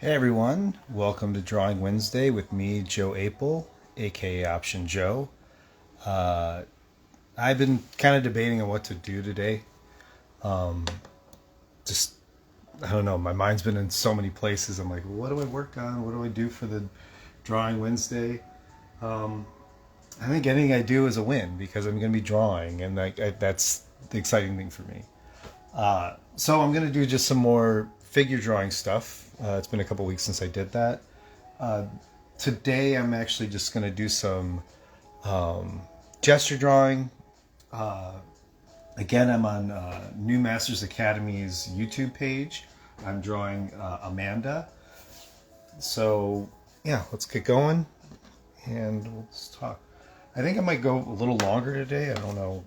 Hey everyone, welcome to Drawing Wednesday with me, Joe Apel, aka Option Joe. Uh, I've been kind of debating on what to do today. Just, I don't know, my mind's been in so many places. I'm like, what do I work on? What do I do for the Drawing Wednesday? Um, I think anything I do is a win because I'm going to be drawing, and that's the exciting thing for me. So I'm going to do just some more figure drawing stuff. It's been a couple weeks since I did that. Today I'm actually just going to do some gesture drawing. Again, I'm on New Masters Academy's YouTube page. I'm drawing Amanda. So yeah, let's get going and we'll just talk. I think I might go a little longer today. I don't know.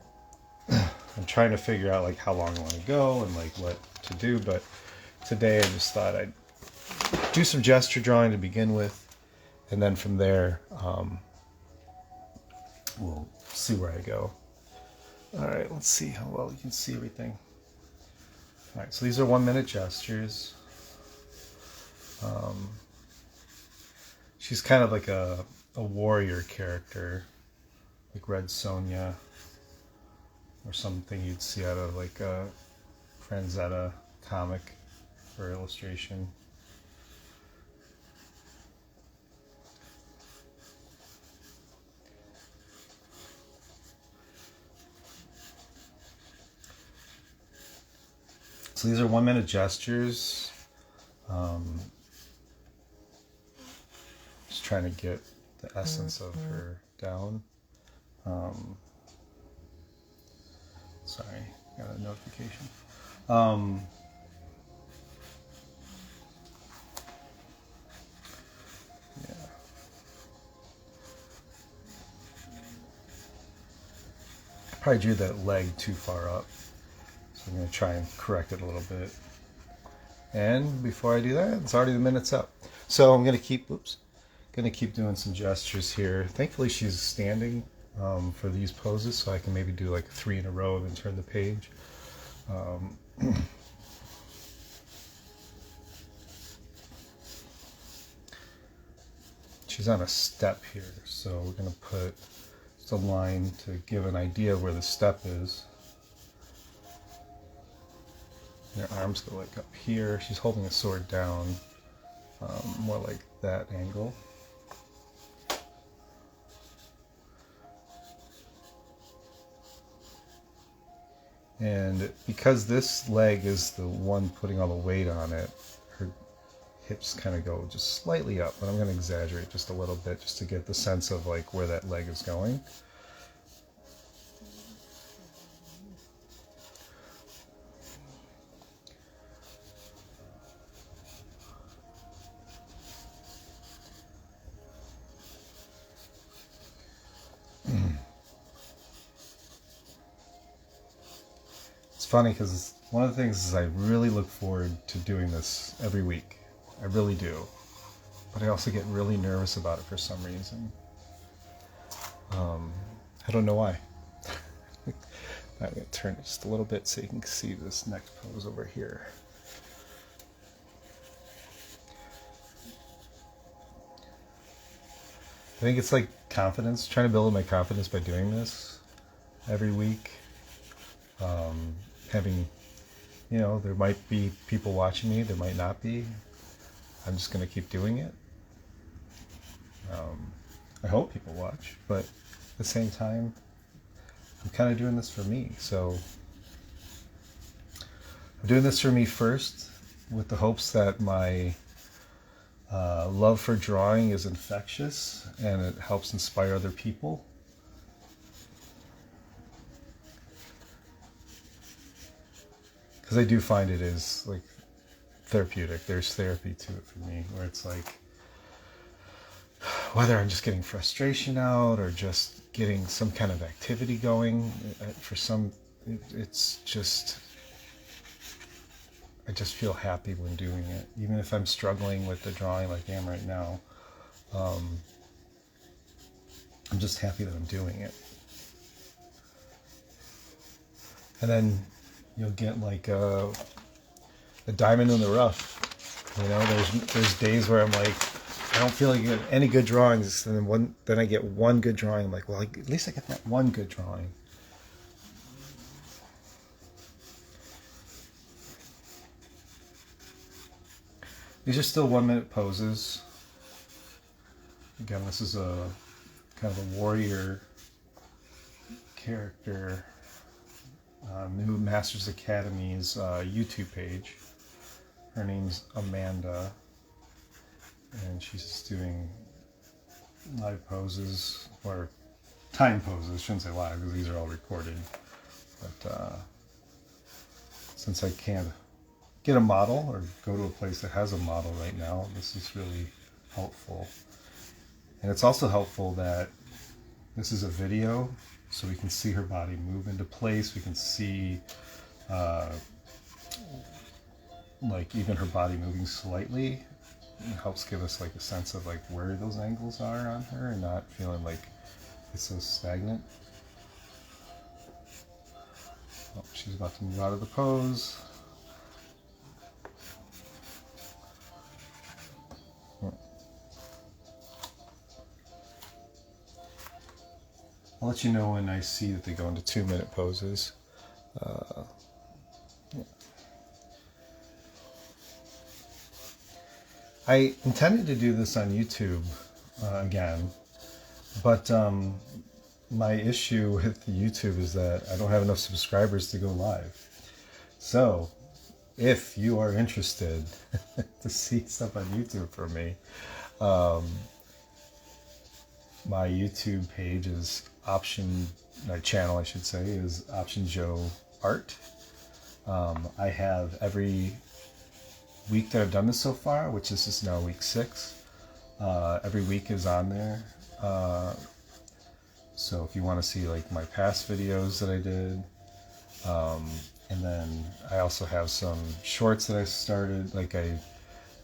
I'm trying to figure out like how long I want to go and like what to do, but today I just thought I'd do some gesture drawing to begin with, and then from there we'll see where I go. All right, let's see how well you can see everything. All right, so these are 1 minute gestures. She's kind of like a warrior character, like Red Sonja, or something you'd see out of like a Franzetta comic or illustration. So these are 1 minute gestures. Just trying to get the essence of her down. Sorry, got a notification. Yeah. I probably drew that leg too far up. So I'm going to try and correct it a little bit. And before I do that, it's already the minute's up. So I'm going to keep doing some gestures here. Thankfully she's standing for these poses, so I can maybe do like 3 in a row and then turn the page. She's on a step here, so we're going to put just a line to give an idea of where the step is. Her arms go like up here. She's holding a sword down, more like that angle. And because this leg is the one putting all the weight on it, her hips kind of go just slightly up, but I'm going to exaggerate just a little bit just to get the sense of like where that leg is going. It's funny because one of the things is I really look forward to doing this every week. I really do. But I also get really nervous about it for some reason. I don't know why. I'm going to turn it just a little bit so you can see this next pose over here. I think it's like confidence, trying to build my confidence by doing this every week. Having, there might be people watching me, there might not be. I'm just going to keep doing it. I hope people watch, but at the same time, I'm kind of doing this for me. So I'm doing this for me first with the hopes that my love for drawing is infectious and it helps inspire other people. Because I do find it is like therapeutic. There's therapy to it for me, where it's like, whether I'm just getting frustration out or just getting some kind of activity going, it's just, I just feel happy when doing it. Even if I'm struggling with the drawing like I am right now, I'm just happy that I'm doing it. And then you'll get like a diamond in the rough You know, there's days where I'm like, I don't feel like getting any good drawings, and then I get one good drawing. I'm like, well, at least I get that one good drawing. These are still 1 minute poses. Again, this is a kind of a warrior character. New Masters Academy's YouTube page. Her name's Amanda, and she's just doing live poses, or time poses. I shouldn't say live because these are all recorded. But since I can't get a model or go to a place that has a model right now, this is really helpful. And it's also helpful that this is a video, so we can see her body move into place. We can see like even her body moving slightly. It helps give us like a sense of like where those angles are on her, and not feeling like it's so stagnant. Oh, she's about to move out of the pose. I'll let you know when I see that they go into 2 minute poses. Yeah. I intended to do this on YouTube again, but my issue with YouTube is that I don't have enough subscribers to go live. So, if you are interested to see stuff on YouTube from me, my YouTube page is my channel I should say, is Option Joe Art. I have every week that I've done this so far, which this is now week 6, every week is on there. So if you want to see like my past videos that I did, and then I also have some shorts that I started, like I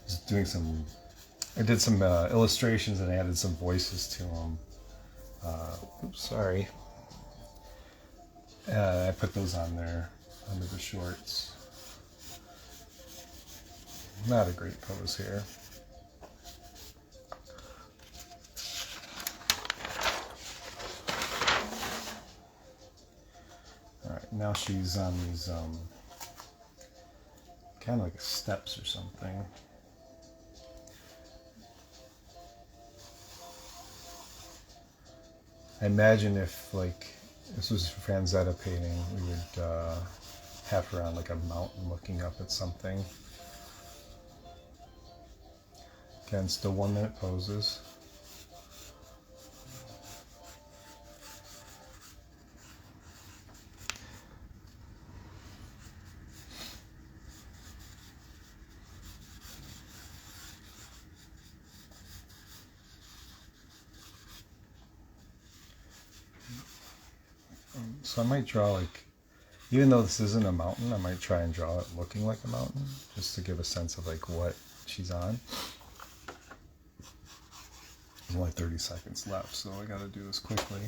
was doing I did some illustrations and added some voices to them. Oops, sorry. I put those on there under the shorts. Not a great pose here. Alright, now she's on these kind of like steps or something. I imagine if like this was a Franzetta painting, we would have her on like a mountain looking up at something. Again, still 1 minute poses. So I might draw like, even though this isn't a mountain, I might try and draw it looking like a mountain, just to give a sense of like what she's on. There's only 30 seconds left, so I gotta do this quickly.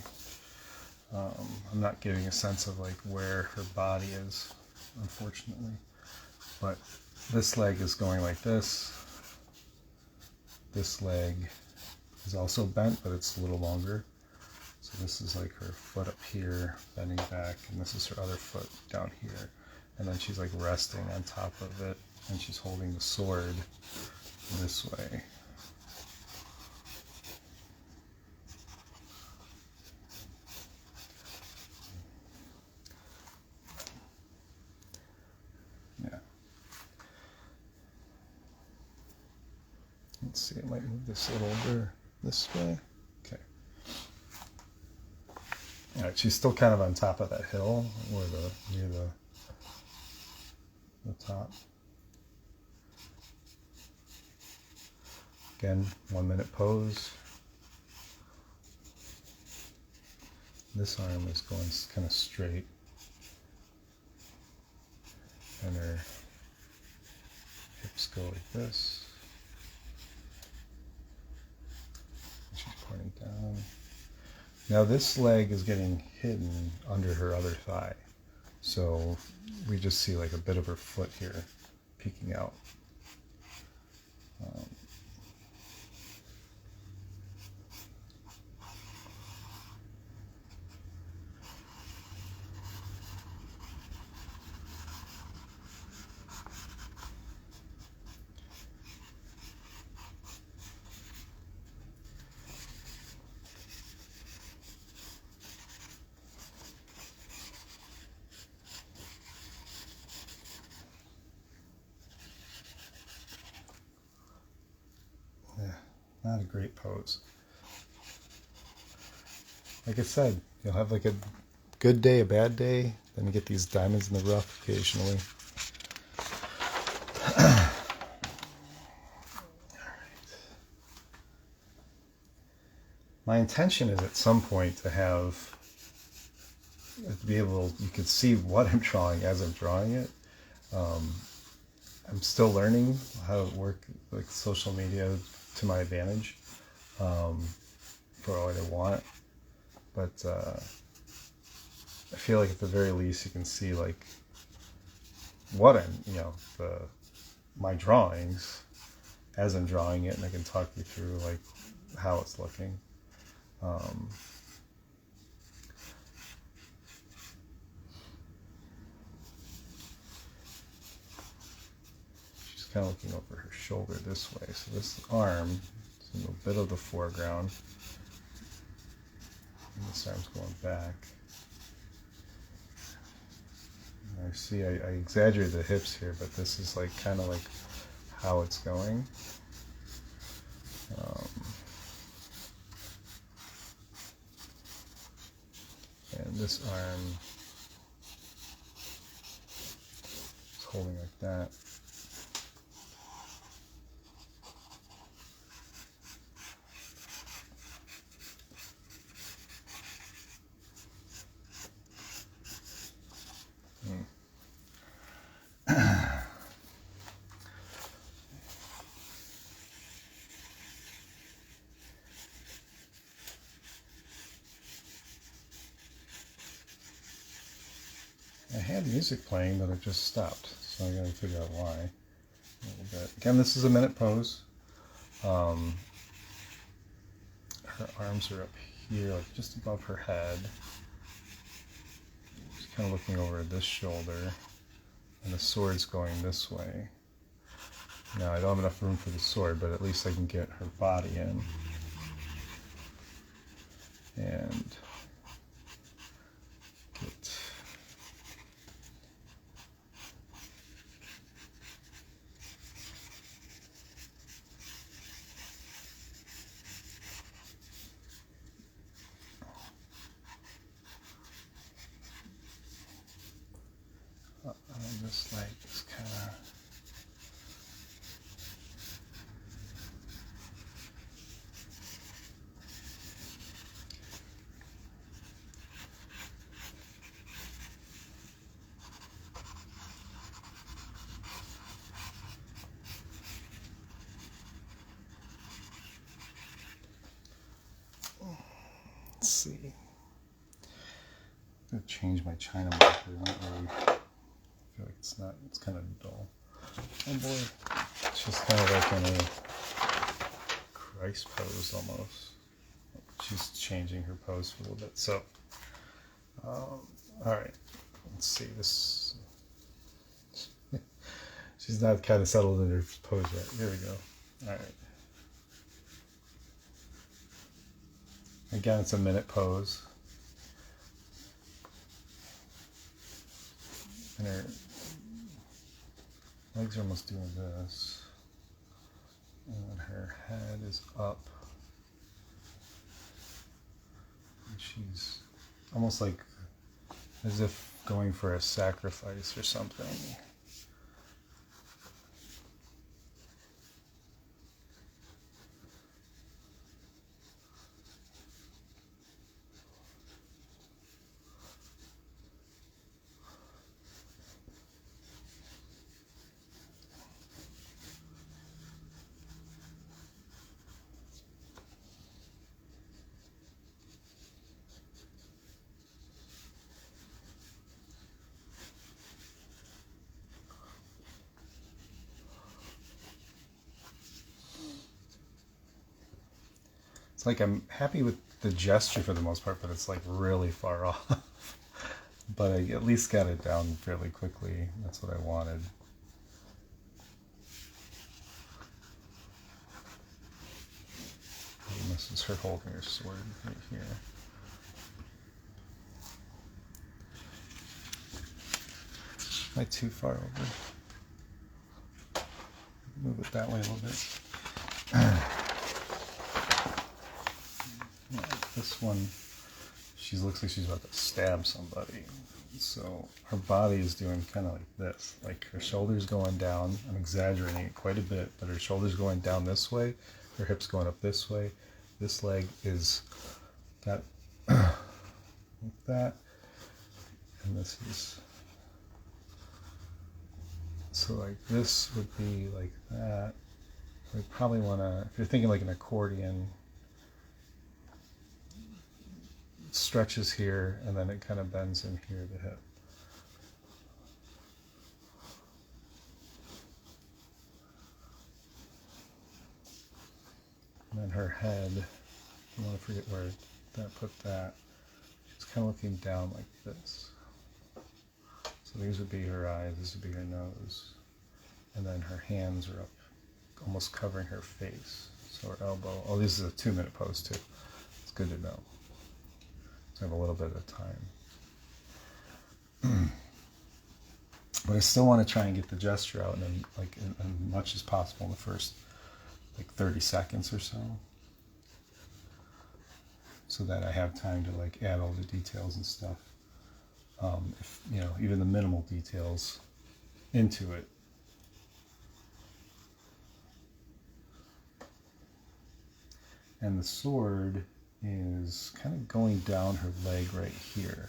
I'm not getting a sense of like where her body is, unfortunately. But this leg is going like this. This leg is also bent, but it's a little longer. So this is like her foot up here, bending back, and this is her other foot down here. And then she's like resting on top of it, and she's holding the sword this way. Yeah. Let's see, I might move this a little over this way. Okay. All right, she's still kind of on top of that hill, or near the top. Again, 1 minute pose. This arm is going kind of straight, and her hips go like this. She's pointing down. Now this leg is getting hidden under her other thigh, so we just see like a bit of her foot here peeking out. Not a great pose. Like I said, you'll have like a good day, a bad day, then you get these diamonds in the rough occasionally. My intention is at some point to be able, you can see what I'm drawing as I'm drawing it. I'm still learning how to work like social media to my advantage for what I want, but I feel like at the very least you can see like what my drawings as I'm drawing it, and I can talk you through like how it's looking. She's kind of looking over her shoulder this way, so this arm is in a bit of the foreground, and this arm's going back. And I see I exaggerate the hips here, but this is like kind of like how it's going. And this arm is holding like that. I had music playing, but it just stopped, so I gotta figure out why. A little bit. Again, this is a minute pose. Her arms are up here, like just above her head. She's kind of looking over this shoulder, and the sword's going this way. Now, I don't have enough room for the sword, but at least I can get her body in. And get... this leg is kind of... Let's see. I'm going to change my China marker. Not really. I feel like it's kind of dull. Oh boy. It's just kind of like in a Christ pose almost. She's changing her pose for a little bit. So, alright. Let's see. This. She's not kind of settled in her pose yet. Here we go. Alright. Again, it's a minute pose. And her legs are almost doing this. And her head is up. And she's almost like as if going for a sacrifice or something. Like I'm happy with the gesture for the most part, but it's like really far off. But I at least got it down fairly quickly. That's what I wanted. And this is her holding her sword right here. Am I too far over? Move it that way a little bit. this one, she looks like she's about to stab somebody. So her body is doing kind of like this, like her shoulders going down. I'm exaggerating it quite a bit, but her shoulders going down this way, her hips going up this way. This leg is got like that, and this is, so like this would be like that. We probably want to, if you're thinking like an accordion, stretches here and then it kind of bends in here, the hip. And then her head, I want to forget where that put that. She's kind of looking down like this. So these would be her eyes, this would be her nose, and then her hands are up, almost covering her face. So her elbow. Oh, this is a 2-minute pose too. It's good to know. So I have a little bit of time. But I still want to try and get the gesture out in like as much as possible in the first like 30 seconds or so that I have time to like add all the details and stuff. If, you know, even the minimal details into it. And the sword is kind of going down her leg right here.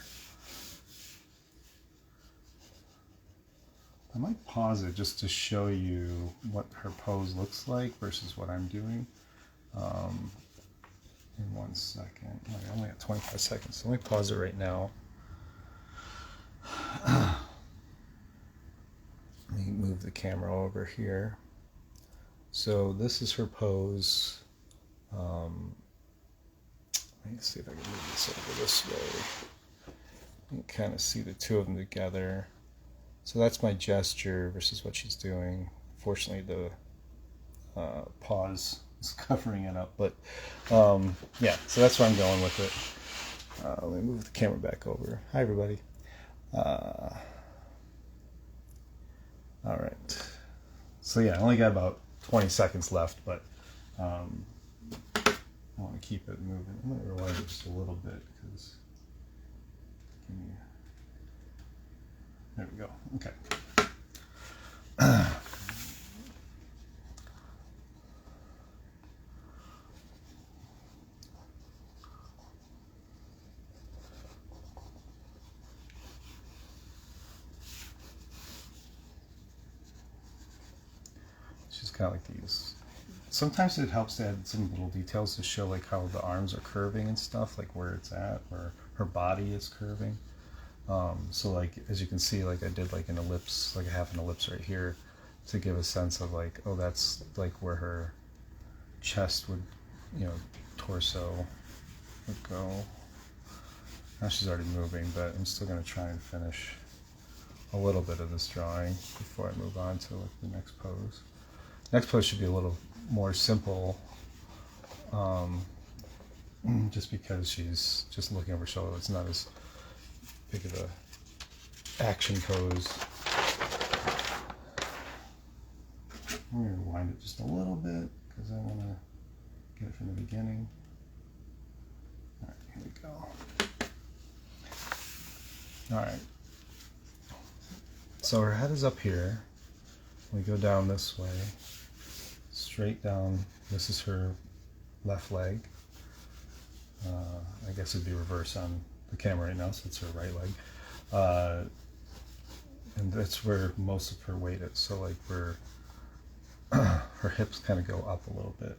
I might pause it just to show you what her pose looks like versus what I'm doing. In 1 second. I only got 25 seconds, so let me pause it right now. Let me move the camera over here. So this is her pose. Let me see if I can move this over this way. You can kind of see the two of them together. So that's my gesture versus what she's doing. Fortunately, the pause is covering it up. But yeah, so that's where I'm going with it. Let me move the camera back over. Hi, everybody. All right. So yeah, I only got about 20 seconds left, but I want to keep it moving. I'm going to rewind it just a little bit because, there we go. Okay. She's got like these. Sometimes it helps to add some little details to show like how the arms are curving and stuff, like where it's at, where her body is curving. So like, as you can see, like I did like an ellipse, like a half an ellipse right here to give a sense of like, oh, that's like where her chest would, you know, torso would go. Now she's already moving, but I'm still going to try and finish a little bit of this drawing before I move on to like the next pose. Next pose should be a little more simple, just because she's just looking over her shoulder. It's not as big of a action pose. I'm going to rewind it just a little bit because I want to get it from the beginning. All right, here we go. All right. So her head is up here. We go down this way, straight down. This is her left leg. I guess it'd be reverse on the camera right now, so it's her right leg. And that's where most of her weight is. So like where her hips kind of go up a little bit.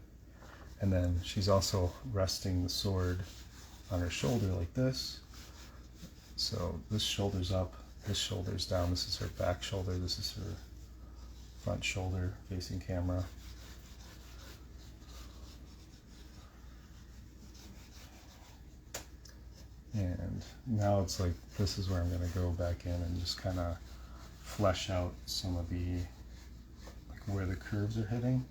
And then she's also resting the sword on her shoulder like this. So this shoulder's up, this shoulder's down. This is her back shoulder, this is her front shoulder facing camera. And now it's like, this is where I'm going to go back in and just kind of flesh out some of the, like where the curves are hitting.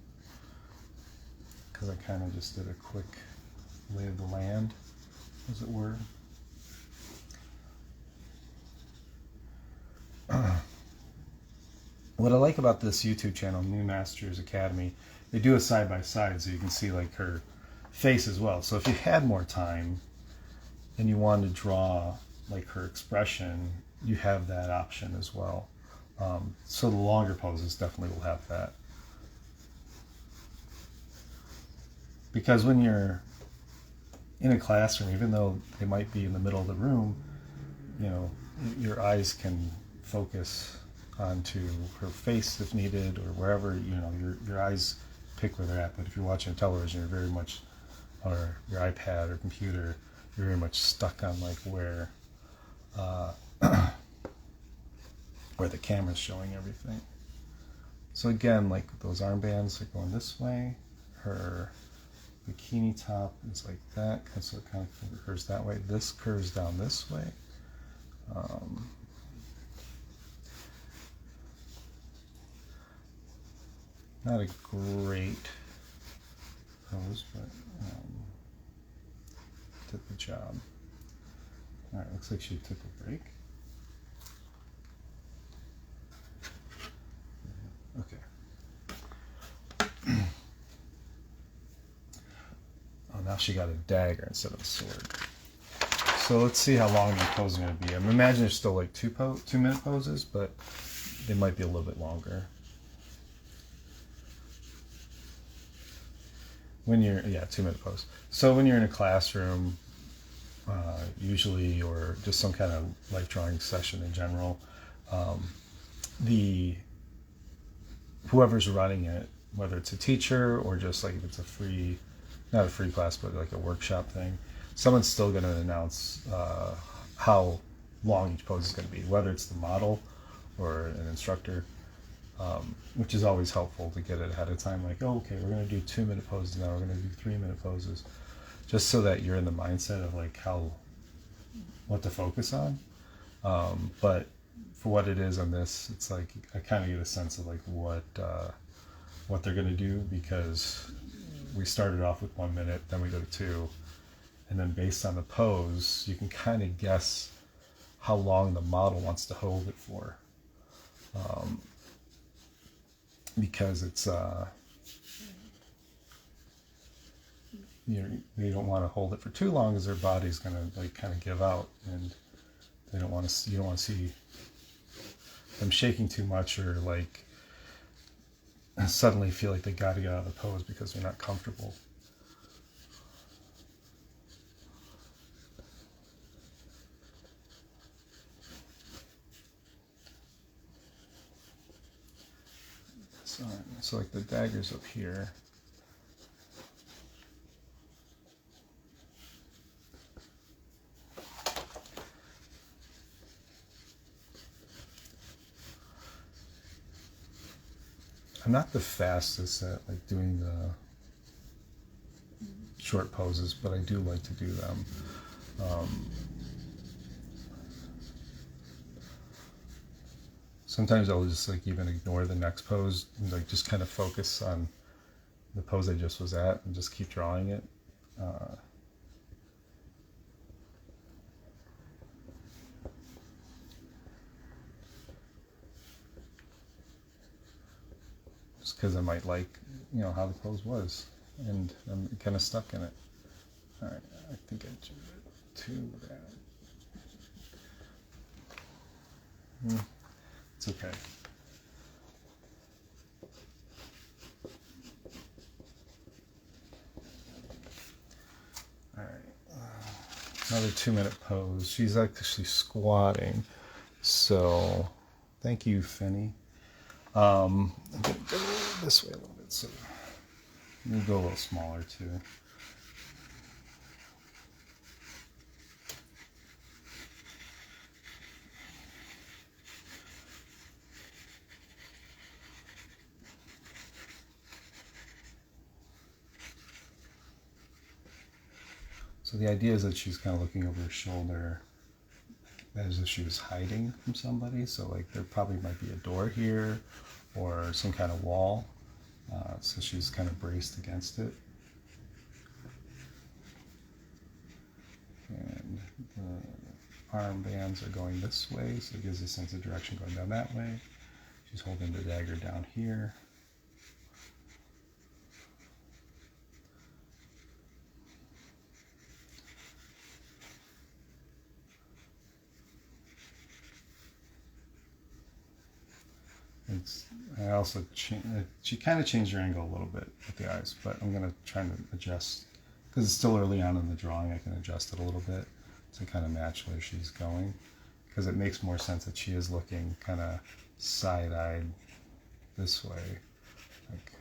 Because I kind of just did a quick lay of the land, as it were. What I like about this YouTube channel, New Masters Academy, they do a side by side so you can see like her face as well. So if you had more time, and you want to draw like her expression, you have that option as well. So the longer poses definitely will have that. Because when you're in a classroom, even though they might be in the middle of the room, you know, your eyes can focus onto her face if needed, or wherever, you know, your eyes pick where they're at. But if you're watching television, you're very much, or your iPad or computer, you're very much stuck on like where where the camera's showing everything. So again, like those armbands are going this way. Her bikini top is like that, so it kind of curves that way. This curves down this way. Not a great pose, but did the job. All right, looks like she took a break. Okay. Oh, now she got a dagger instead of a sword. So let's see how long the pose is going to be. I'm imagining there's still like 2-minute poses, but they might be a little bit longer. When you're, 2-minute pose. So when you're in a classroom, usually, or just some kind of life drawing session in general, whoever's running it, whether it's a teacher or just like if it's a free, not a free class, but like a workshop thing, someone's still going to announce how long each pose is going to be, whether it's the model or an instructor, which is always helpful to get it ahead of time. Like, oh, okay, we're going to do 2-minute poses now, we're going to do 3-minute poses, just so that you're in the mindset of like what to focus on. But for what it is on this, it's like I kind of get a sense of like what they're going to do, because we started off with 1 minute, then we go to 2, and then based on the pose, you can kind of guess how long the model wants to hold it for, because it's they don't want to hold it for too long, because their body's going to like kind of give out, and they don't want to. You don't want to see them shaking too much, or like suddenly feel like they got to get out of the pose because they're not comfortable. So like the dagger's up here. I'm not the fastest at like doing the short poses, but I do like to do them. Sometimes I'll just like even ignore the next pose and like just kind of focus on the pose I just was at and just keep drawing it. Just because I might like, how the pose was, and I'm kind of stuck in it. All right, I think I drew it too bad. It's okay. All right, another 2-minute pose. She's actually squatting, so thank you, Finny. I'm gonna go this way a little bit, so we'll go a little smaller too. So the idea is that she's kind of looking over her shoulder as if she was hiding from somebody. So like there probably might be a door here or some kind of wall. So she's kind of braced against it. And the arm bands are going this way, so it gives a sense of direction going down that way. She's holding the dagger down here. I also she kind of changed her angle a little bit with the eyes, but I'm gonna try to adjust because it's still early on in the drawing. I can adjust it a little bit to kind of match where she's going, because it makes more sense that she is looking kind of side-eyed this way. Like,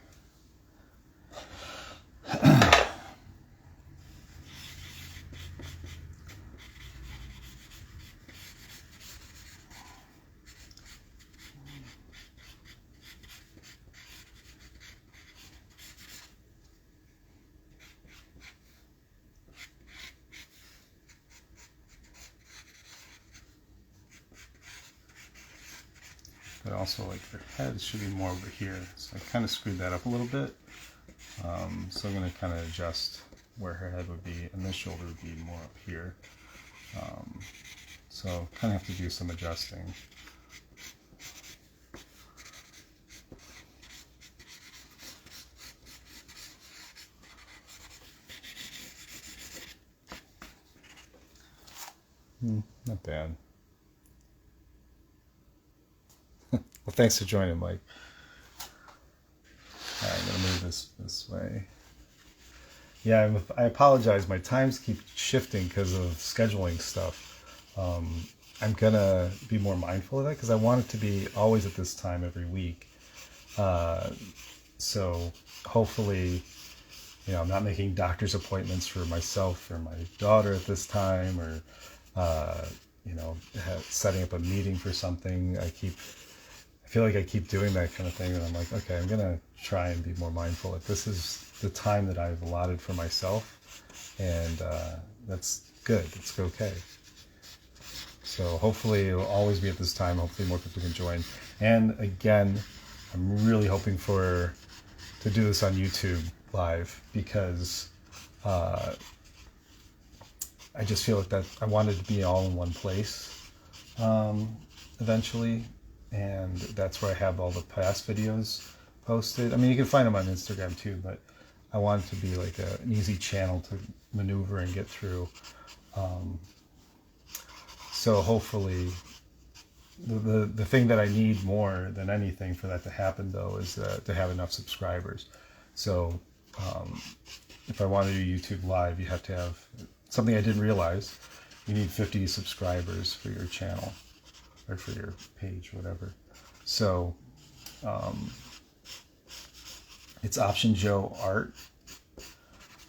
but also like her head should be more over here. So I kind of screwed that up a little bit. So I'm going to kind of adjust where her head would be, and this shoulder would be more up here. So kind of have to do some adjusting. Not bad. Well, thanks for joining, Mike. All right, I'm going to move this way. Yeah, I apologize. My times keep shifting because of scheduling stuff. I'm going to be more mindful of that because I want it to be always at this time every week. So hopefully, I'm not making doctor's appointments for myself or my daughter at this time, or, setting up a meeting for something. I feel like I keep doing that kind of thing, and I'm like, okay, I'm gonna try and be more mindful that this is the time that I've allotted for myself, and that's good. It's okay. So hopefully it'll always be at this time. Hopefully more people can join. And again, I'm really hoping to do this on YouTube live, because I just feel like that I wanted to be all in one place eventually. And that's where I have all the past videos posted. I mean, you can find them on Instagram too, but I want it to be like an easy channel to maneuver and get through. So hopefully, the thing that I need more than anything for that to happen, though, is to have enough subscribers. So if I want to do YouTube Live, you have to have something I didn't realize. You need 50 subscribers for your channel, or for your page, whatever. So it's Option Joe Art.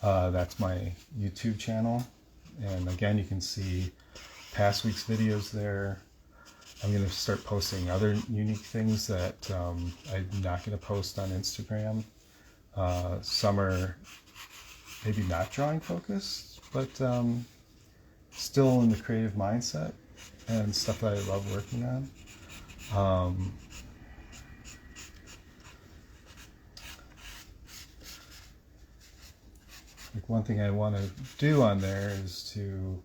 That's my YouTube channel. And again, you can see past week's videos there. I'm going to start posting other unique things that I'm not going to post on Instagram. Some are maybe not drawing focused, but still in the creative mindset and stuff that I love working on. Like one thing I want to do on there is to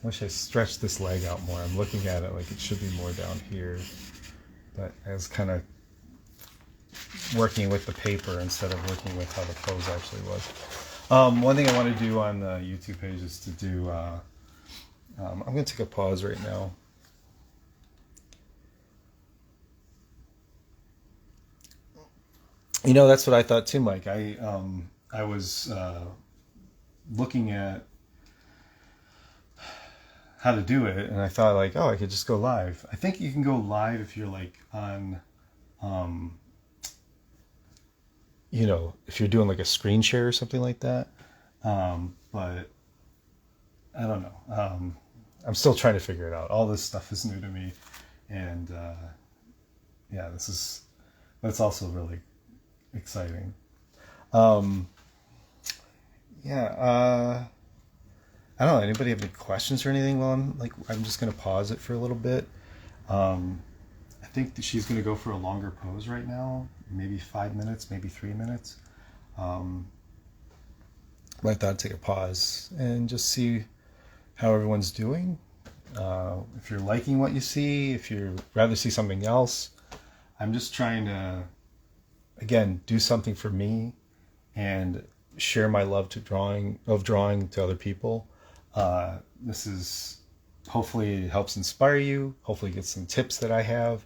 wish I stretched this leg out more. I'm looking at it like it should be more down here, but I was kind of working with the paper instead of working with how the pose actually was. One thing I want to do on the YouTube page is to do, I'm going to take a pause right now. That's what I thought too, Mike. I was looking at how to do it, and I thought like, oh, I could just go live. I think you can go live if you're like on, if you're doing like a screen share or something like that. But I don't know. I'm still trying to figure it out. All this stuff is new to me, and that's also really exciting. I don't know. Anybody have any questions or anything? Well, I'm just going to pause it for a little bit. I think that she's going to go for a longer pose right now, maybe 5 minutes, maybe 3 minutes. But I thought I'd take a pause and just see how everyone's doing. If you're liking what you see, if you'd rather see something else. I'm just trying to, again, do something for me and share my love of drawing to other people. This is hopefully it helps inspire you. Hopefully get some tips that I have.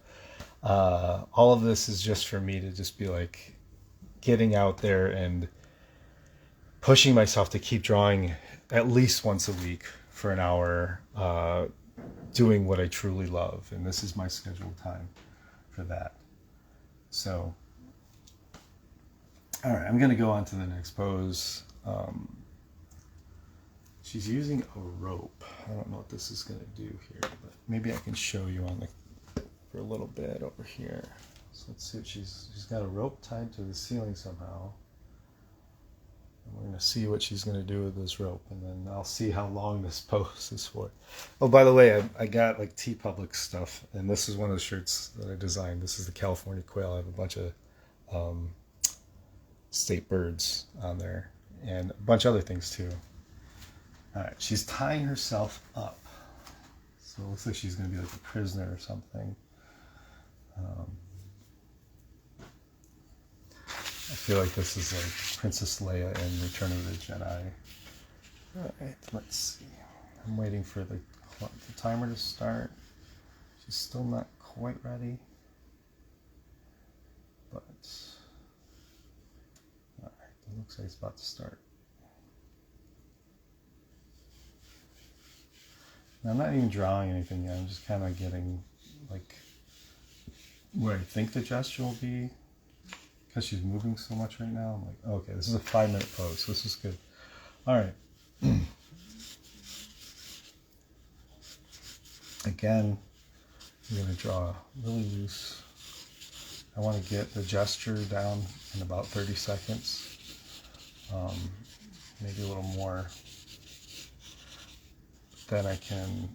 All of this is just for me to just be like getting out there and pushing myself to keep drawing at least once a week for an hour, doing what I truly love. And this is my scheduled time for that. So, all right, I'm going to go on to the next pose. She's using a rope. I don't know what this is going to do here, but maybe I can show you on the for a little bit over here. So let's see what she's got a rope tied to the ceiling somehow. And we're going to see what she's going to do with this rope, and then I'll see how long this pose is for. Oh, by the way, I got like TeePublic stuff, and this is one of the shirts that I designed. This is the California quail. I have a bunch of state birds on there, and a bunch of other things too. All right, she's tying herself up. So it looks like she's going to be like a prisoner or something. I feel like this is like Princess Leia in Return of the Jedi. All right, let's see. I'm waiting for the timer to start. She's still not quite ready. But, all right, it looks like it's about to start. Now, I'm not even drawing anything yet. I'm just kind of getting like where I think the gesture will be, because she's moving so much right now. I'm like, okay, this is a 5-minute pose. So this is good. All right. Again, I'm going to draw really loose. I want to get the gesture down in about 30 seconds. Maybe a little more. Then I can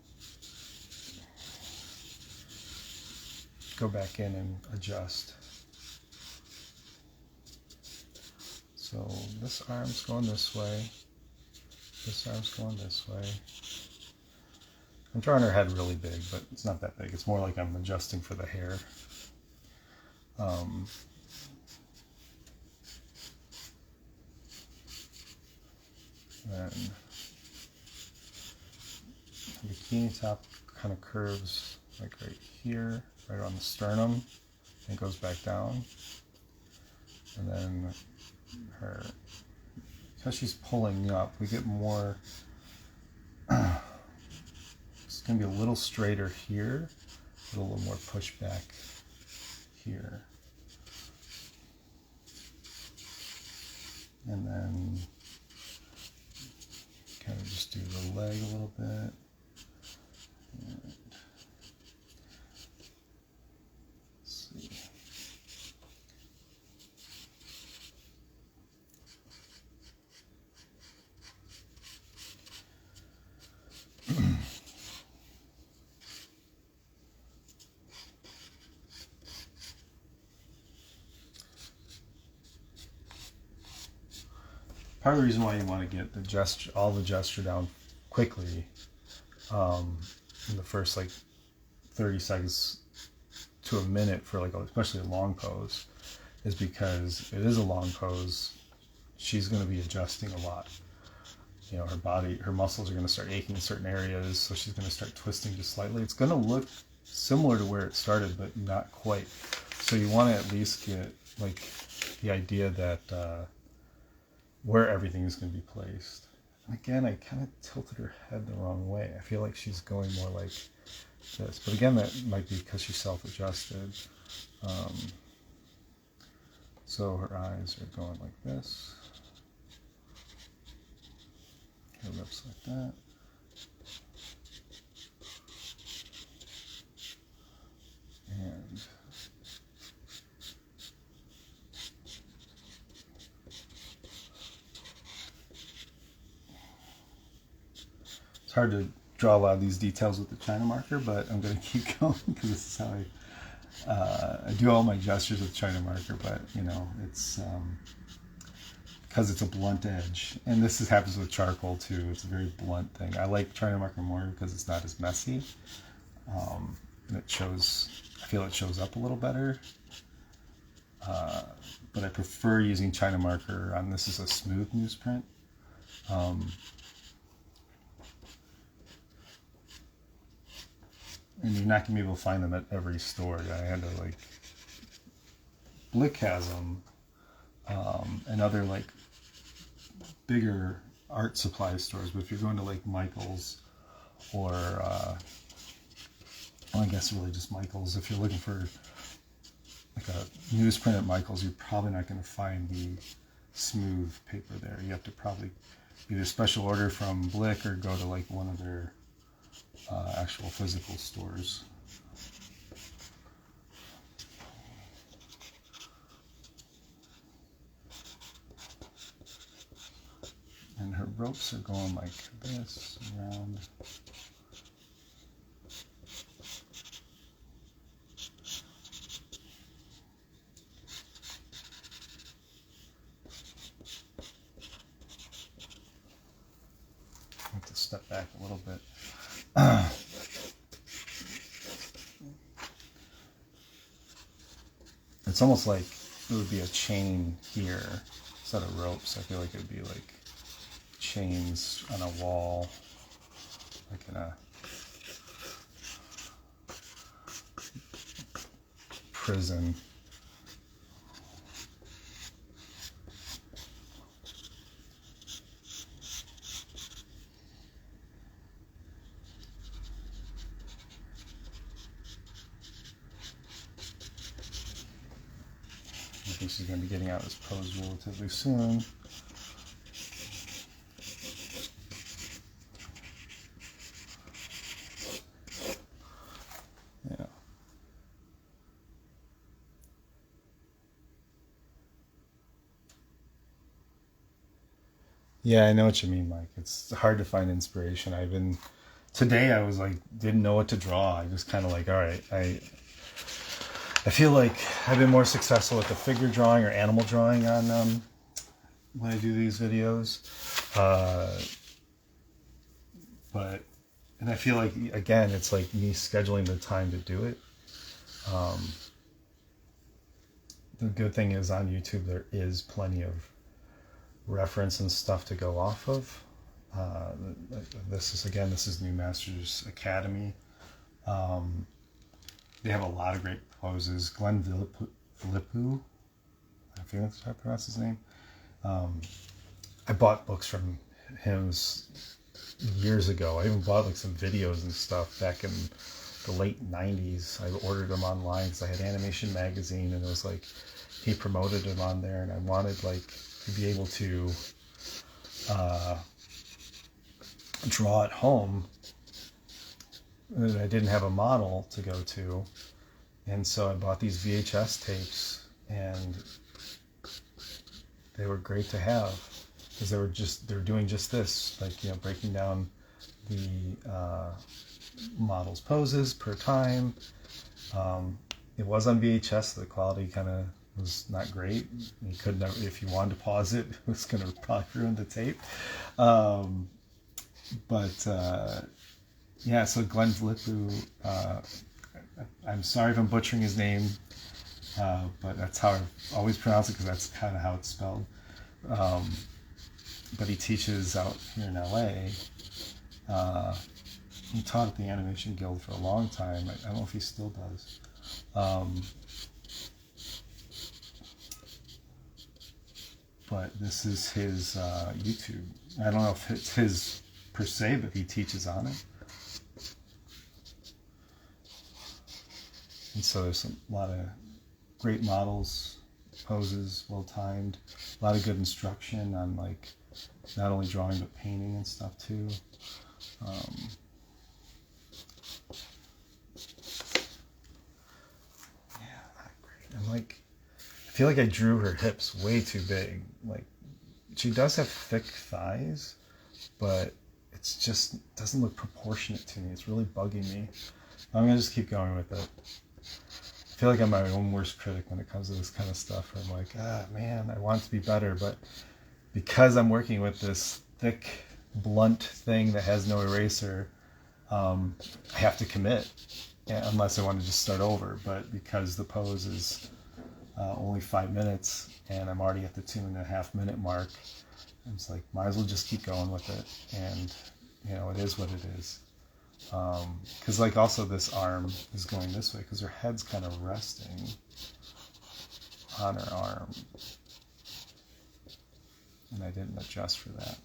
go back in and adjust. So this arm's going this way. This arm's going this way. I'm drawing her head really big, but it's not that big. It's more like I'm adjusting for the hair. Then the bikini top kind of curves like right here, right on the sternum, and goes back down. And then her, because she's pulling up, we get more, it's going to be a little straighter here, but a little more pushback here. And then kind of just do the leg a little bit. And let's see. Part of the reason why you want to get the gesture, all the gesture down quickly, in the first like 30 seconds to a minute for like especially a long pose, is because it is a long pose. She's going to be adjusting a lot. You know, her body, her muscles are going to start aching in certain areas, so she's going to start twisting just slightly. It's going to look similar to where it started, but not quite. So you want to at least get like the idea that where everything is going to be placed. And again, I kind of tilted her head the wrong way. I feel like she's going more like this. But again, that might be because she's self-adjusted. So her eyes are going like this. Her lips like that. And it's hard to draw a lot of these details with the China marker, but I'm going to keep going because this is how I do all my gestures with China marker. But you know, it's because it's a blunt edge, and this happens with charcoal too. It's a very blunt thing. I like China marker more because it's not as messy, and it shows. I feel it shows up a little better. But I prefer using China marker on this is a smooth newsprint. and you're not gonna be able to find them at every store. I had to like, Blick has them, and other like bigger art supply stores. But if you're going to like Michael's or well, I guess really just Michael's, if you're looking for like a newsprint at Michael's, you're probably not going to find the smooth paper there. You have to probably either special order from Blick or go to like one of their actual physical stores. And her ropes are going like this around. I have to step back a little bit. It's almost like it would be a chain here instead of ropes. I feel like it would be like chains on a wall, like in a prison. I think she's going to be getting out of this pose relatively soon. Yeah. Yeah, I know what you mean, Mike. It's hard to find inspiration. Today I was like, didn't know what to draw. I just kind of like, all right, I feel like I've been more successful with the figure drawing or animal drawing on when I do these videos. And I feel like, again, it's like me scheduling the time to do it. The good thing is on YouTube, there is plenty of reference and stuff to go off of. This is New Masters Academy. They have a lot of great poses. Glenn Vilipu, I think that's how I pronounce his name. I bought books from him years ago. I even bought like some videos and stuff back in the late 90s. I ordered them online because I had Animation Magazine, and it was like he promoted them on there, and I wanted like to be able to draw at home. And I didn't have a model to go to, and so I bought these VHS tapes, and they were great to have because they were doing just this, like, you know, breaking down the model's poses per time. It was on VHS, so the quality kind of was not great. You could never, if you wanted to pause it, it was going to probably ruin the tape. Yeah, so Glenn Vilipu, I'm sorry if I'm butchering his name, but that's how I always pronounce it because that's kind of how it's spelled. But he teaches out here in LA. He taught at the Animation Guild for a long time. I don't know if he still does. But this is his YouTube. I don't know if it's his per se, but he teaches on it. And so there's a lot of great models, poses, well timed, a lot of good instruction on like not only drawing but painting and stuff too. Yeah, not great. I'm like, I feel like I drew her hips way too big. Like, she does have thick thighs, but it's just doesn't look proportionate to me. It's really bugging me. I'm gonna just keep going with it. I feel like I'm my own worst critic when it comes to this kind of stuff. I'm like, man, I want it to be better, but because I'm working with this thick, blunt thing that has no eraser, I have to commit, unless I want to just start over. But because the pose is only 5 minutes, and I'm already at the 2.5 minute mark, I'm just like, might as well just keep going with it. And, you know, it is what it is. Because like also this arm is going this way because her head's kind of resting on her arm. And I didn't adjust for that.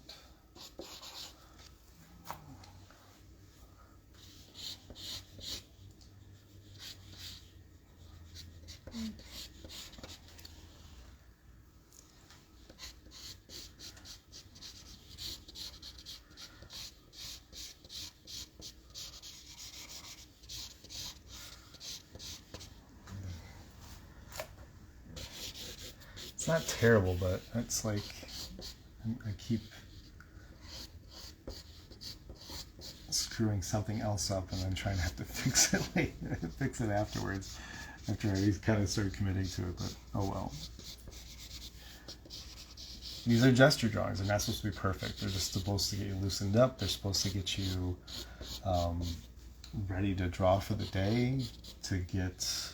It's not terrible, but it's like I keep screwing something else up and then trying to have to fix it later, fix it afterwards, after I already kind of started committing to it, but oh well. These are gesture drawings. They're not supposed to be perfect. They're just supposed to get you loosened up. They're supposed to get you ready to draw for the day, to get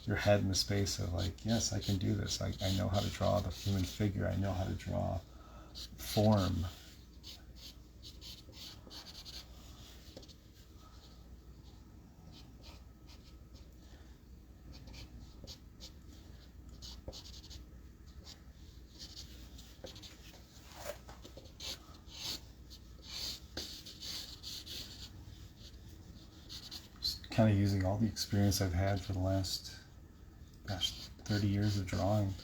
your head in the space of like, yes, I can do this. I know how to draw the human figure. I know how to draw form. Kind of using all the experience I've had for the last, 30 years of drawing.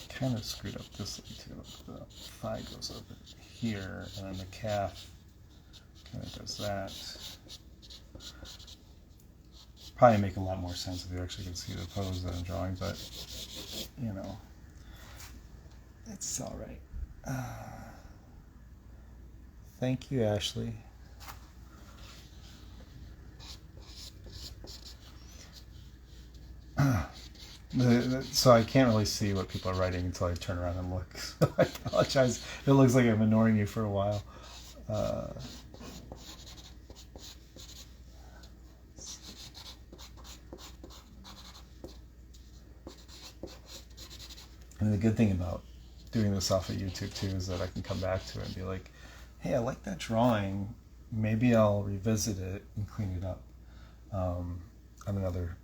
Kind of screwed up this way too. The thigh goes over here, and then the calf kind of does that. Probably make a lot more sense if you actually can see the pose that I'm drawing, but you know. It's all right. Thank you, Ashley. So I can't really see what people are writing until I turn around and look. So I apologize. It looks like I'm ignoring you for a while. And the good thing about doing this off of YouTube too is that I can come back to it and be like, hey, I like that drawing. Maybe I'll revisit it and clean it up on another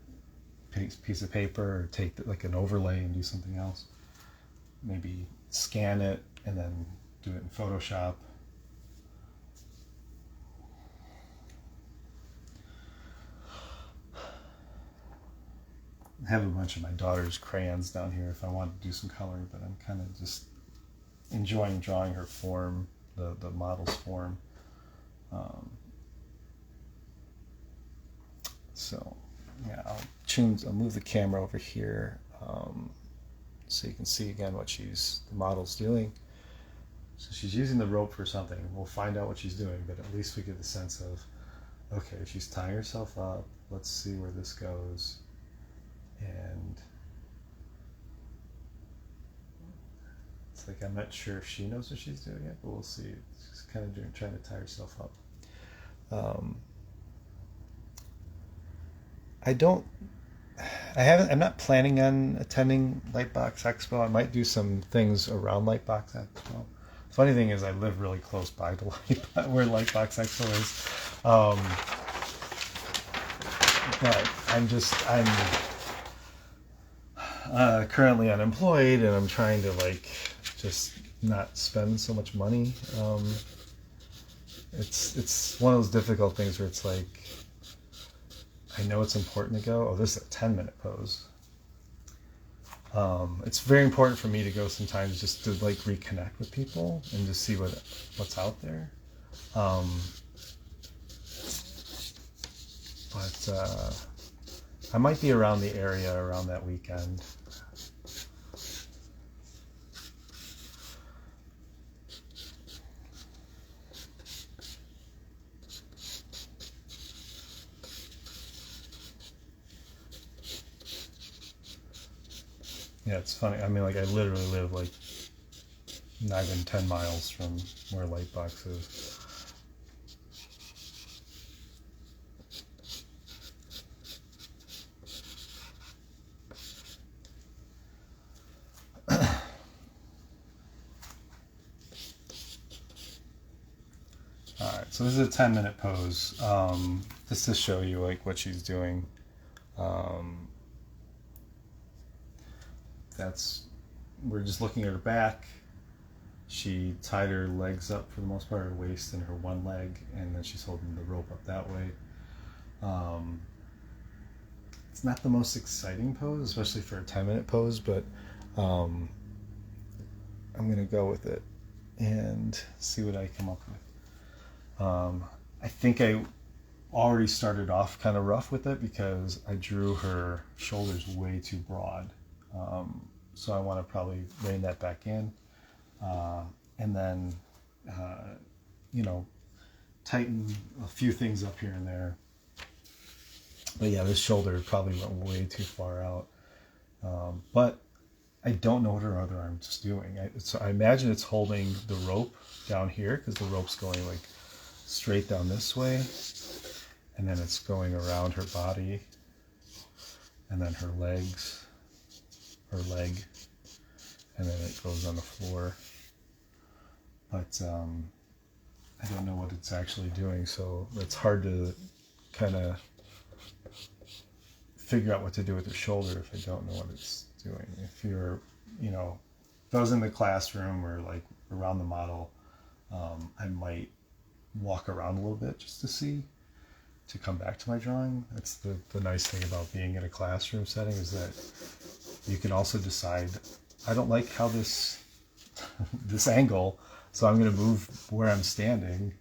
piece of paper, or take like an overlay and do something else. Maybe scan it and then do it in Photoshop. I have a bunch of my daughter's crayons down here if I want to do some coloring, but I'm kind of just enjoying drawing her form, the model's form. So yeah, I'll move the camera over here so you can see again what the model's doing. So she's using the rope for something. We'll find out what she's doing, but at least we get the sense of, okay, she's tying herself up. Let's see where this goes. And it's like I'm not sure if she knows what she's doing yet, but we'll see. She's kind of trying to tie herself up. I'm not planning on attending Lightbox Expo. I might do some things around Lightbox Expo. The funny thing is I live really close by to where Lightbox Expo is. But I'm currently unemployed, and I'm trying to just not spend so much money. It's one of those difficult things where it's like, I know it's important to go. Oh, this is a 10-minute pose. It's very important for me to go sometimes just to reconnect with people and just see what's out there. But I might be around the area around that weekend. Yeah, it's funny. I mean, I literally live not even 10 miles from where Lightbox is. All right, so this is a 10-minute pose, just to show you like what she's doing. We're just looking at her back. She tied her legs up for the most part, her waist and her one leg, and then she's holding the rope up that way. It's not the most exciting pose, especially for a 10-minute pose, but I'm gonna go with it and see what I come up with. I think I already started off kind of rough with it because I drew her shoulders way too broad. So I want to probably rein that back in, and then, tighten a few things up here and there. But yeah, this shoulder probably went way too far out. But I don't know what her other arm's doing. So I imagine it's holding the rope down here because the rope's going like straight down this way, and then it's going around her body, and then her legs. Her leg, and then it goes on the floor. But I don't know what it's actually doing, so it's hard to kind of figure out what to do with the shoulder if I don't know what it's doing. If you're, if I was in the classroom or like around the model, I might walk around a little bit just to come back to my drawing. That's the nice thing about being in a classroom setting, is that you can also decide, I don't like how this angle, so I'm going to move where I'm standing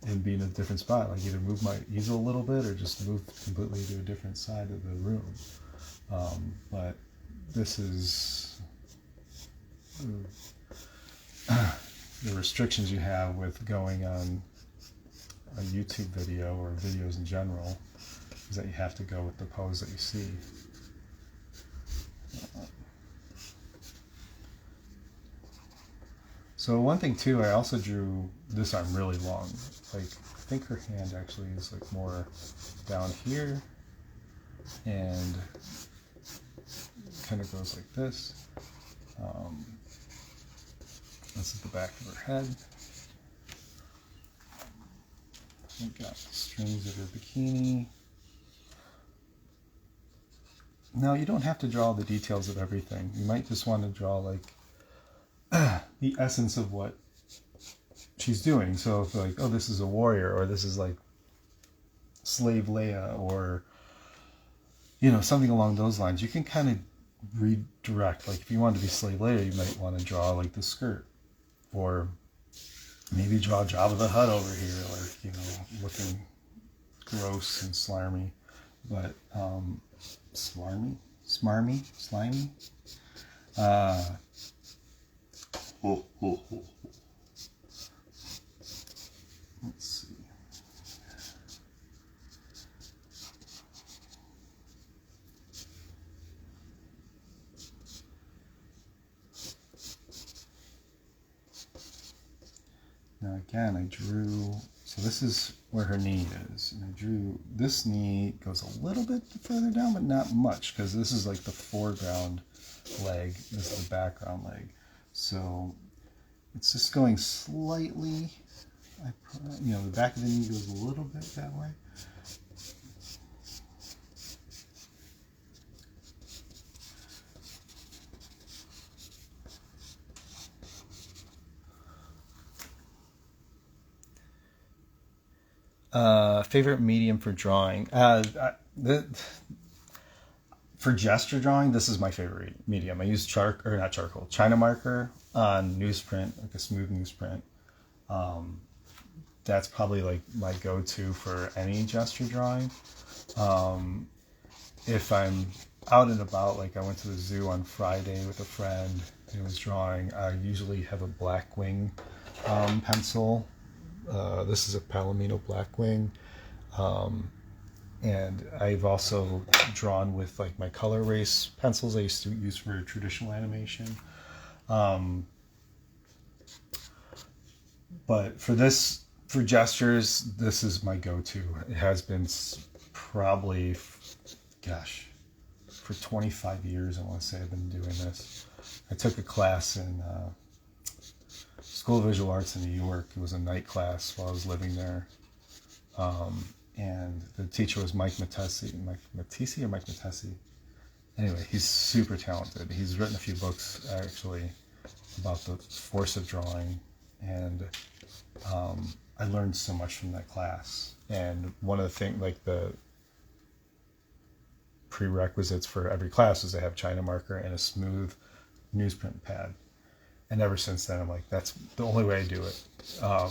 and be in a different spot. Like either move my easel a little bit or just move completely to a different side of the room. But this is the restrictions you have with going on a YouTube video or videos in general, is that you have to go with the pose that you see. So one thing too, I also drew this arm really long. Like I think her hand actually is like more down here and kind of goes like this. This is the back of her head. We've got the strings of her bikini. Now you don't have to draw the details of everything. You might just want to draw like the essence of what she's doing. So if like, oh, this is a warrior, or this is like slave Leia, or something along those lines, you can kind of redirect. Like if you want to be slave Leia, you might want to draw like the skirt, or maybe draw Jabba the Hutt over here, like looking gross and slimy, but slimy. Let's see. Now again, I drew, so this is where her knee is, and I drew, this knee goes a little bit further down, but not much, because this is like the foreground leg, this is the background leg. So it's just going slightly, the back of the knee goes a little bit that way. Favorite medium for drawing? For gesture drawing, this is my favorite medium. I use China marker on newsprint, like a smooth newsprint. That's probably like my go-to for any gesture drawing. If I'm out and about, like I went to the zoo on Friday with a friend and was drawing, I usually have a Blackwing pencil. This is a Palomino Blackwing. And I've also drawn with like my color erase pencils I used to use for traditional animation. But for gestures, this is my go-to. It has been probably, for 25 years, I want to say I've been doing this. I took a class in, it's School of Visual Arts in New York. It was a night class while I was living there. And the teacher was Mike Matesi. Mike Matesi or Mike Matesi? Anyway, he's super talented. He's written a few books, actually, about the force of drawing. And I learned so much from that class. And one of the things, like the prerequisites for every class is to have China marker and a smooth newsprint pad. And ever since then, I'm like, that's the only way I do it. I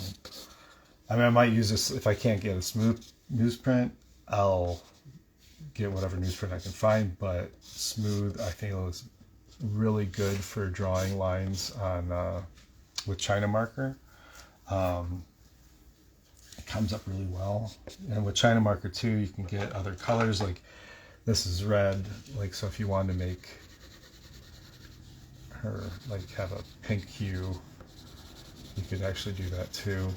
mean, I might use this if I can't get a smooth newsprint. I'll get whatever newsprint I can find, but smooth, I feel, is really good for drawing lines on with China marker. It comes up really well, and with China marker too, you can get other colors. Like this is red. Like so, if you wanted to make her like have a pink hue, you could actually do that too.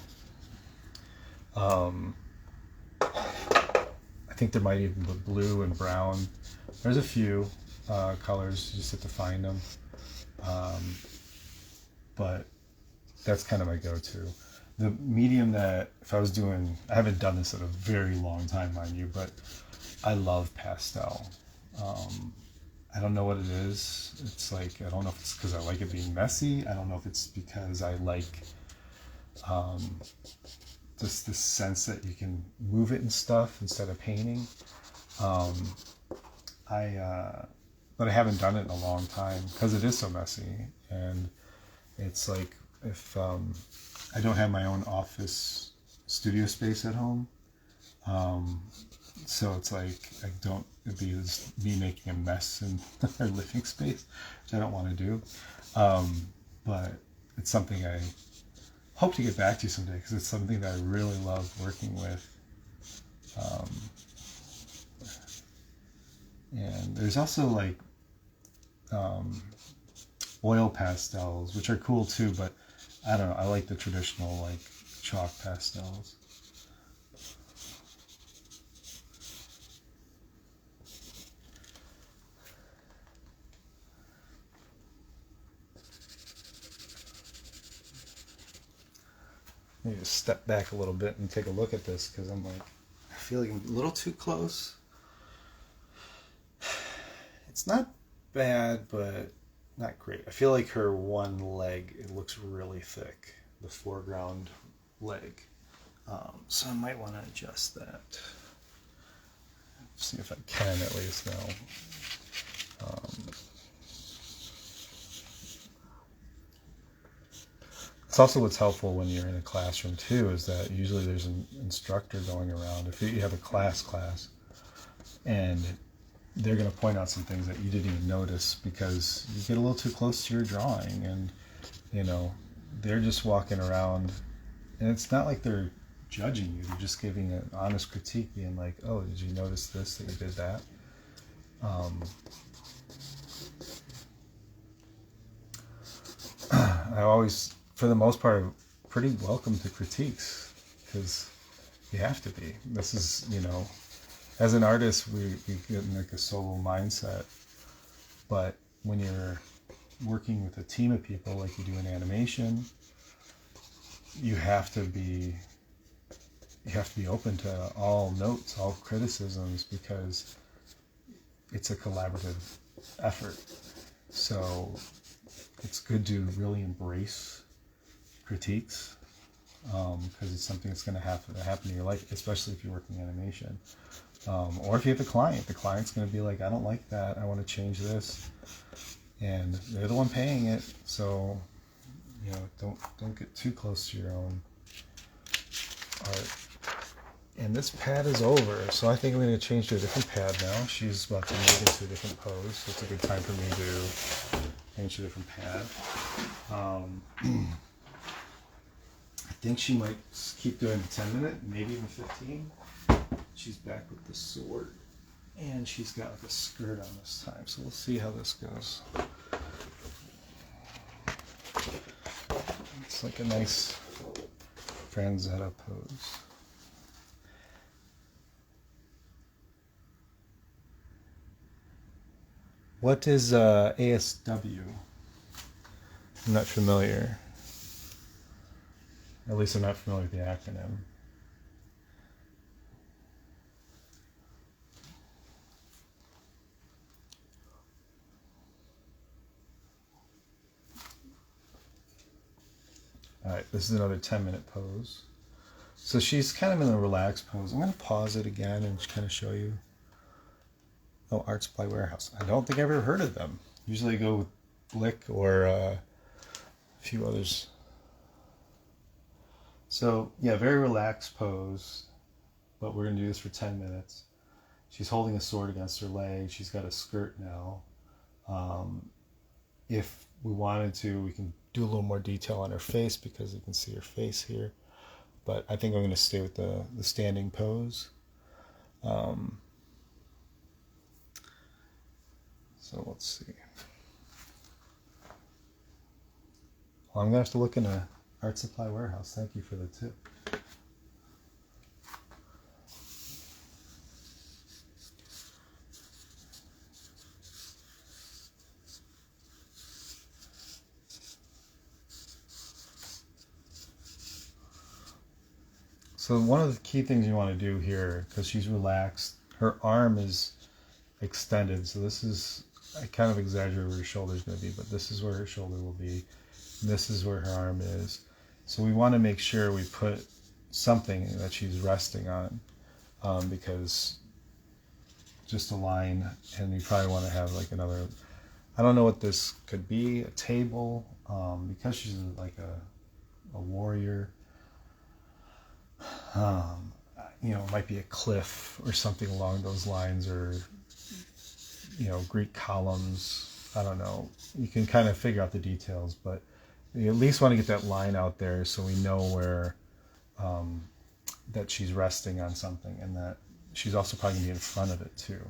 I think there might even be blue and brown. There's a few colors, you just have to find them. But that's kind of my go-to. The medium that, if I was doing, I haven't done this in a very long time, mind you, but I love pastel. I don't know what it is. It's like, I don't know if it's because I like it being messy. I don't know if it's because I like just the sense that you can move it and stuff instead of painting. But I haven't done it in a long time because it is so messy. And it's like, if I don't have my own office studio space at home, so it's like it'd be just me making a mess in our living space, which I don't want to do. But it's something I hope to get back to someday because it's something that I really love working with. And there's also like oil pastels, which are cool too, but I don't know, I like the traditional like chalk pastels. Maybe just step back a little bit and take a look at this because I'm like, I feel like I'm a little too close. It's not bad, but not great. I feel like her one leg, it looks really thick, the foreground leg. So I might want to adjust that. See if I can at least now. It's also what's helpful when you're in a classroom too, is that usually there's an instructor going around. If you have a class, and they're going to point out some things that you didn't even notice because you get a little too close to your drawing, and you know, they're just walking around, and it's not like they're judging you, they're just giving an honest critique, being like, oh, did you notice this, that you did that? I always, for the most part, pretty welcome to critiques because you have to be. This is, you know, as an artist, we get in like a solo mindset, but when you're working with a team of people like you do in animation, you have to be open to all notes, all criticisms, because it's a collaborative effort. So it's good to really embrace critiques because it's something that's going to happen in your life, especially if you're working animation. Or if you have a client, the client's going to be like, I don't like that, I want to change this. And they're the one paying it, so you know, don't get too close to your own art. And this pad is over, so I think I'm going to change to a different pad now. She's about to move into a different pose, so it's a good time for me to change to a different pad. I think she might keep doing the 10-minute, maybe even 15. She's back with the sword, and she's got like a skirt on this time, so we'll see how this goes. It's like a nice Franzetta pose. What is ASW? I'm not familiar. At least I'm not familiar with the acronym. All right, this is another 10-minute pose. So she's kind of in a relaxed pose. I'm going to pause it again and just kind of show you. Oh, Art Supply Warehouse. I don't think I've ever heard of them. Usually I go with Blick or a few others. So, yeah, very relaxed pose, but we're going to do this for 10 minutes. She's holding a sword against her leg. She's got a skirt now. If we wanted to, we can do a little more detail on her face because you can see her face here. But I think I'm going to stay with the standing pose. So let's see. Well, I'm going to have to look in a Art Supply Warehouse. Thank you for the tip. So one of the key things you want to do here, because she's relaxed, her arm is extended. So this is, I kind of exaggerate where her shoulder is going to be, but this is where her shoulder will be. And this is where her arm is. So we want to make sure we put something that she's resting on, because just a line, and you probably want to have like another, I don't know what this could be, a table, because she's like a warrior. You know, it might be a cliff or something along those lines, or, you know, Greek columns. I don't know. You can kind of figure out the details, but you at least want to get that line out there so we know where, that she's resting on something, and that she's also probably going to be in front of it too.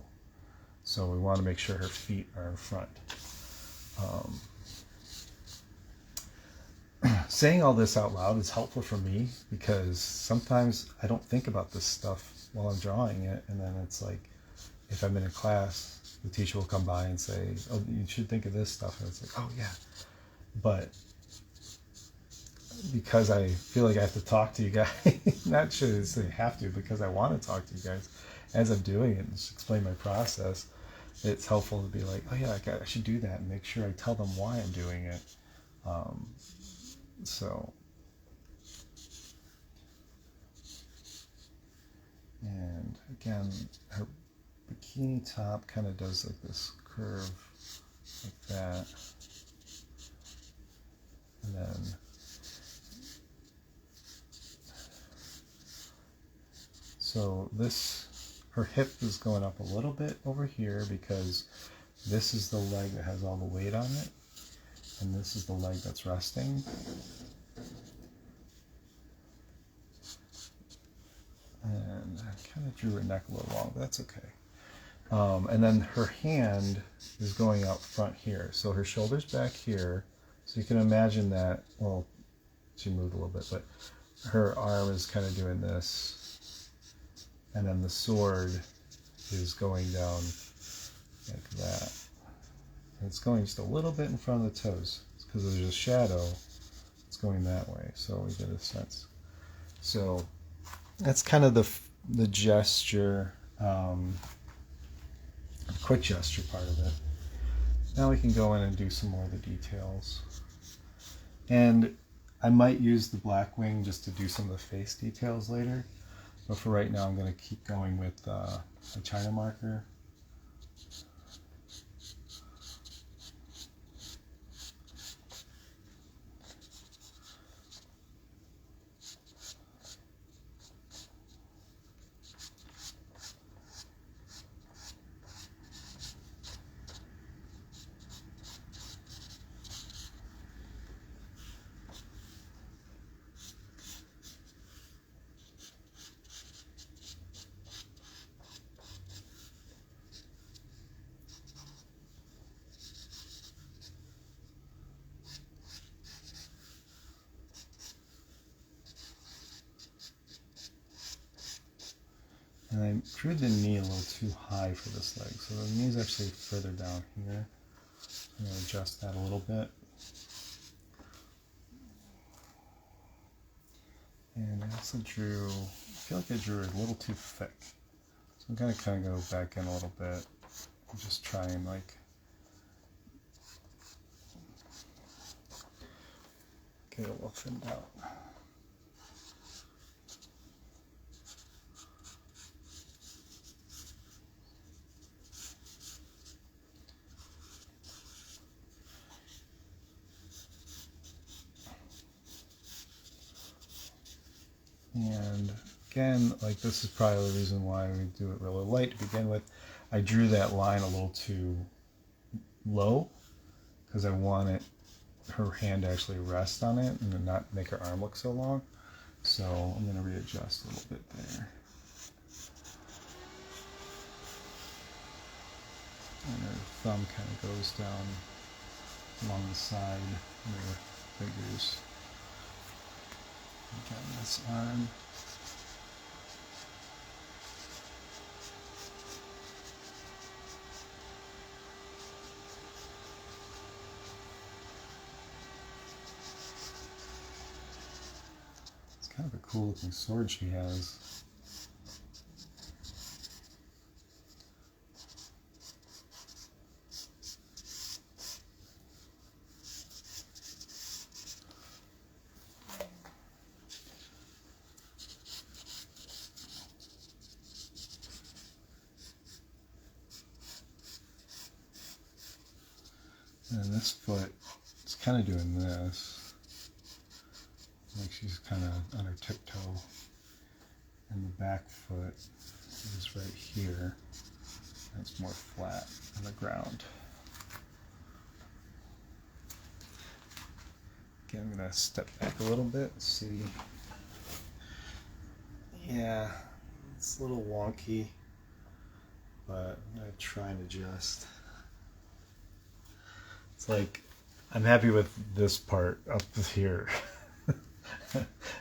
So we want to make sure her feet are in front. Saying all this out loud is helpful for me because sometimes I don't think about this stuff while I'm drawing it, and then it's like, if I'm in a class, the teacher will come by and say, oh, you should think of this stuff, and it's like, oh yeah. But because I feel like I have to talk to you guys, not sure to say have to, because I want to talk to you guys as I'm doing it and just explain my process, it's helpful to be like, oh yeah, I should do that, and make sure I tell them why I'm doing it. So, and again, her bikini top kind of does like this curve like that, and then so this, her hip is going up a little bit over here because this is the leg that has all the weight on it, and this is the leg that's resting. And I kind of drew her neck a little long, but that's okay. And then her hand is going out front here. So her shoulder's back here. So you can imagine that, well, she moved a little bit, but her arm is kind of doing this. And then the sword is going down like that. And it's going just a little bit in front of the toes. It's because there's a shadow. It's going that way. So we get a sense. So that's kind of the gesture, quick gesture part of it. Now we can go in and do some more of the details. And I might use the black wing just to do some of the face details later. But for right now, I'm going to keep going with a China marker. And I drew the knee a little too high for this leg, so the knee is actually further down here. I'm going to adjust that a little bit. And I also drew, I feel like I drew it a little too thick. So I'm going to kind of go back in a little bit and just try and like get it a little thinned out. And again, like this is probably the reason why we do it really light to begin with. I drew that line a little too low because I wanted her hand to actually rest on it and not make her arm look so long. So I'm going to readjust a little bit there. And her thumb kind of goes down along the side of her fingers. Again, this arm. It's kind of a cool looking sword she has. And this foot is kind of doing this, like she's kind of on her tiptoe, and the back foot is right here, and it's more flat on the ground. Again, I'm going to step back a little bit, see. Yeah, it's a little wonky, but I'm going to try and adjust. It's like, I'm happy with this part up here.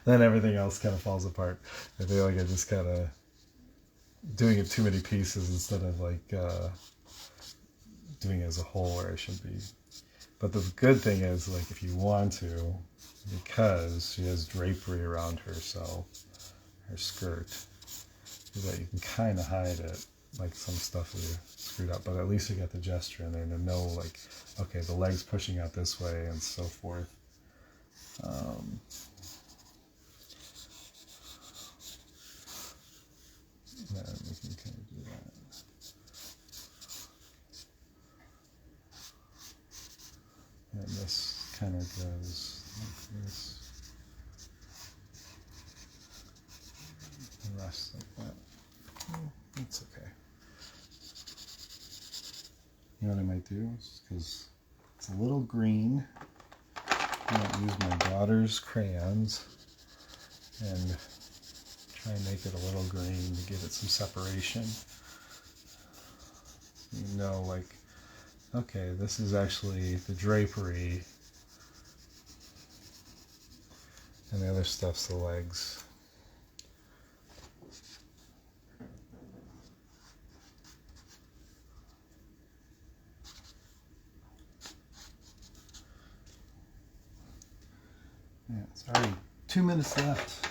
Then everything else kind of falls apart. I feel like I just kind of doing it too many pieces instead of like doing it as a whole where I should be. But the good thing is, like, if you want to, because she has drapery around her, so her skirt, is that you can kind of hide it, like some stuff is screwed up, but at least you got the gesture in there to know, like, okay, the leg's pushing out this way and so forth. And we can kind of do that. And this kind of goes like this. And rests like that. It's okay. You know what I might do? Because it's a little green. I might use my daughter's crayons and try and make it a little green to give it some separation. You know, like, okay, this is actually the drapery, and the other stuff's the legs. Yeah, it's already 2 minutes left.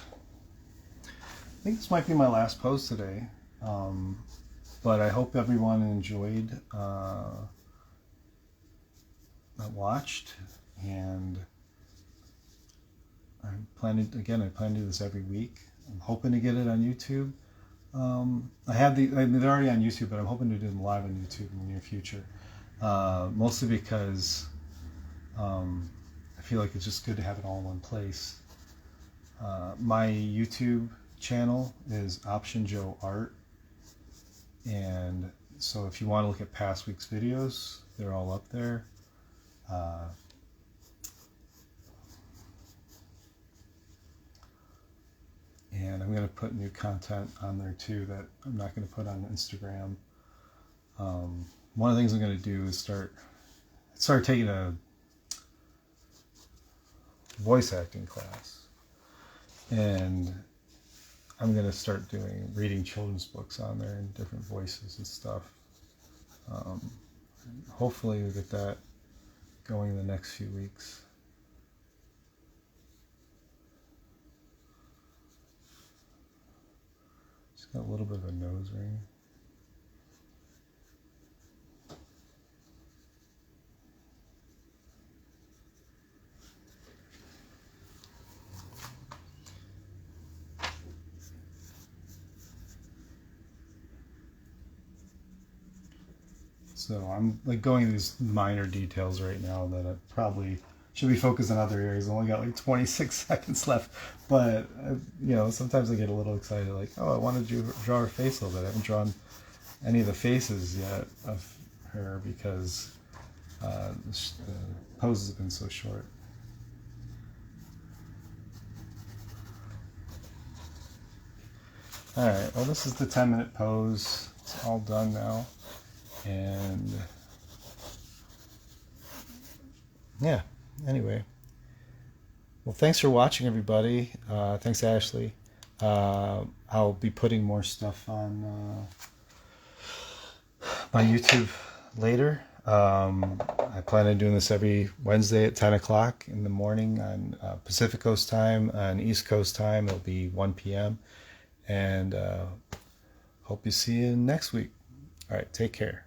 I think this might be my last post today, but I hope everyone enjoyed that watched, and I plan to do this every week. I'm hoping to get it on YouTube. They're already on YouTube, but I'm hoping to do them live on YouTube in the near future. Mostly because I feel like it's just good to have it all in one place. My YouTube channel is Option Joe Art, and so if you want to look at past week's videos, they're all up there. And I'm going to put new content on there too that I'm not going to put on Instagram. One of the things I'm going to do is start taking a voice acting class, and I'm going to start reading children's books on there in different voices and stuff. Hopefully we'll get that going in the next few weeks. She's got a little bit of a nose ring. So I'm like going these minor details right now that I probably should be focused on other areas. I only got like 26 seconds left, but you know, sometimes I get a little excited, like, oh, I wanted to draw her face a little bit. I haven't drawn any of the faces yet of her because the pose has been so short. All right, well, this is the 10-minute pose. It's all done now. And yeah, anyway. Well, thanks for watching, everybody. Thanks, Ashley. I'll be putting more stuff on my YouTube later. I plan on doing this every Wednesday at 10 o'clock in the morning on Pacific Coast time. On East Coast time, it'll be 1 p.m. And hope you see you next week. All right, take care.